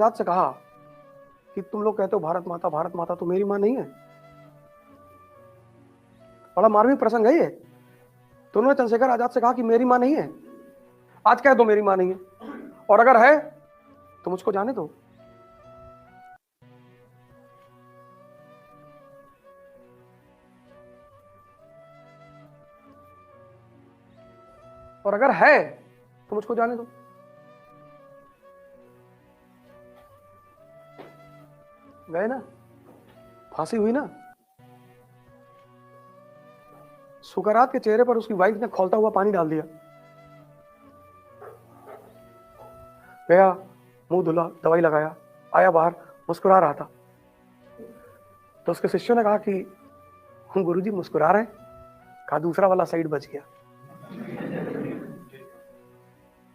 आजाद से कहा कि तुम लोग कहते हो भारत माता तो मेरी मां नहीं है। बड़ा मार्मिक प्रसंग है ये। तो उन्होंने चंद्रशेखर आजाद से कहा कि मेरी मां नहीं है, आज कह दो मेरी मां नहीं है, और अगर है तो मुझको जाने दो। और अगर है तो मुझको जाने दो। गए ना, फांसी हुई ना। सुकरात के चेहरे पर उसकी वाइफ ने खौलता हुआ पानी डाल दिया। गया, मुंह धुला, दवाई लगाया, आया बाहर, मुस्कुरा रहा था। तो उसके शिष्यों ने कहा कि हम गुरुजी मुस्कुरा रहे हैं। कहा दूसरा वाला साइड बच गया।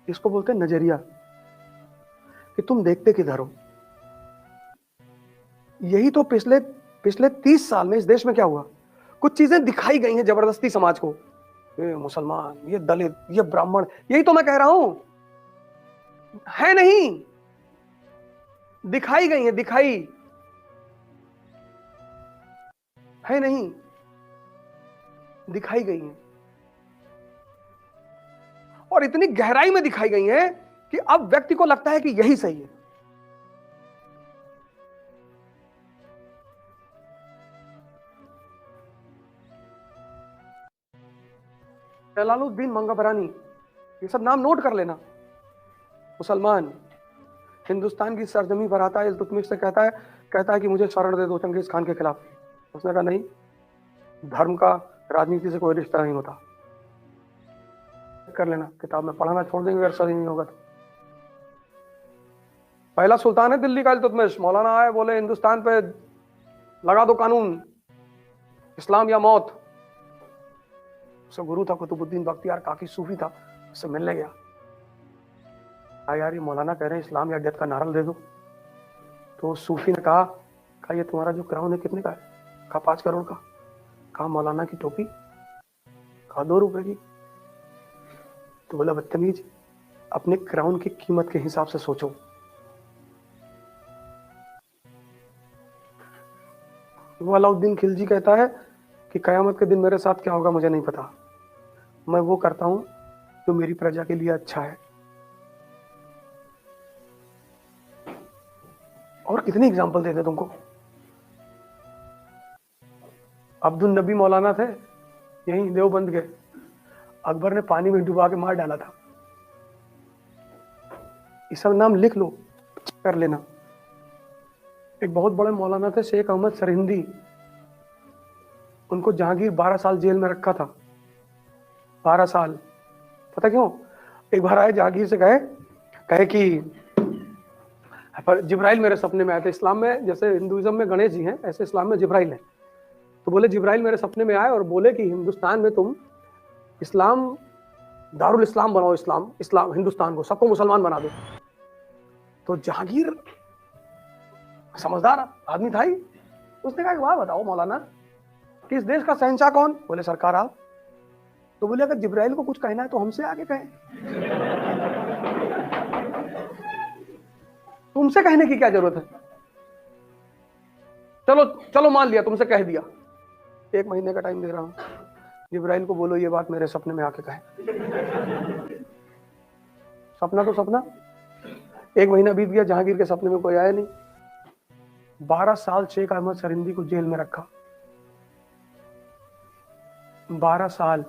इसको बोलते हैं नजरिया, कि तुम देखते किधर हो। यही तो पिछले 30 साल में इस देश में क्या हुआ, कुछ चीजें दिखाई गई हैं जबरदस्ती समाज को। ये मुसलमान, ये दलित, ये ब्राह्मण, यही तो मैं कह रहा हूं, है नहीं, दिखाई गई है, दिखाई है नहीं, दिखाई गई है, और इतनी गहराई में दिखाई गई है कि अब व्यक्ति को लगता है कि यही सही है। जलालुद्दीन मंगबरानी, ये सब नाम नोट कर लेना। मुसलमान हिंदुस्तान की सरजमी पर आता है, इल्तुतमिश से कहता है कि मुझे शरण दे दो चंगेज खान के खिलाफ। उसने कहा नहीं, धर्म का राजनीति से कोई रिश्ता नहीं होता। कर लेना, किताब में पढ़ाना छोड़ देंगे अगर सही नहीं होगा तो। पहला सुल्तान है दिल्ली का इल्तुतमिश, मौलाना आए, बोले हिंदुस्तान पे लगा दो कानून, इस्लाम या मौत। उसका गुरु था कुतुबुद्दीन बख्तियार काकी, सूफी था, उससे मिलने गया। यार ये मौलाना कह रहे हैं इस्लाम या डेथ का नारा दे दो। तो सूफी ने कहा ये तुम्हारा जो क्राउन है कितने का है? कहा 5 करोड़ का। कहा मौलाना की टोपी? कहा 2 रुपए की। तो बोला बदतमीज, अपने क्राउन की कीमत के हिसाब से सोचो। वो अलाउद्दीन खिलजी कहता है कि कयामत के दिन मेरे साथ क्या होगा मुझे नहीं पता, मैं वो करता हूं जो मेरी प्रजा के लिए अच्छा है। और कितनी एग्जाम्पल देते तुमको। अब्दुल नबी मौलाना थे, यहीं देवबंद के, अकबर ने पानी में डुबा के मार डाला था। ये सब नाम लिख लो, कर लेना। एक बहुत बड़े मौलाना थे शेख अहमद सरहिंदी, उनको जहांगीर 12 साल जेल में रखा था। 12 साल, पता क्यों? एक बार आए जहांगीर से कहे कि पर जिब्राइल मेरे सपने में आए थे। इस्लाम में जैसे हिंदुइज्म में गणेश जी हैं, ऐसे इस्लाम में जिब्राइल है। तो बोले जिब्राइल मेरे सपने में आए और बोले कि हिंदुस्तान में तुम इस्लाम, दारुल इस्लाम बनाओ, इस्लाम हिंदुस्तान को, सबको मुसलमान बना दो। तो जहांगीर समझदार आदमी था ही, उसने कहा कि वाह बताओ मौलाना कि इस देश का शहंशाह कौन? बोले सरकार आप। तो बोले अगर जिब्राइल को कुछ कहना है तो हमसे आगे कहें, तुमसे कहने की क्या जरूरत है? चलो चलो मान लिया, तुमसे कह दिया, 1 महीने का टाइम दे रहा हूं, जिब्राइल को बोलो ये बात मेरे सपने में आके कहे। सपना तो सपना, 1 महीना बीत गया, जहांगीर के सपने में कोई आया नहीं। 12 साल शेख अहमद सरहिंदी को जेल में रखा। 12 साल।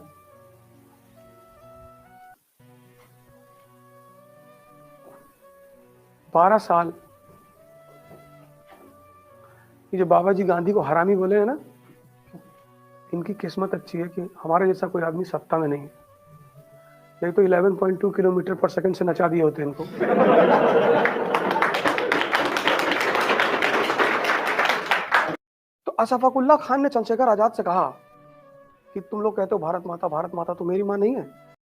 ये जो बाबा जी गांधी को हरामी बोले हैं ना, इनकी किस्मत अच्छी है कि हमारे जैसा कोई आदमी सत्ता में नहीं है। नहीं तो 11.2 किलोमीटर पर सेकंड से नचा दिए होते इनको। तो अशफाकुल्ला खान ने चंद्रशेखर आजाद से कहा कि तुम लोग कहते हो भारत माता तो मेरी मां नहीं है,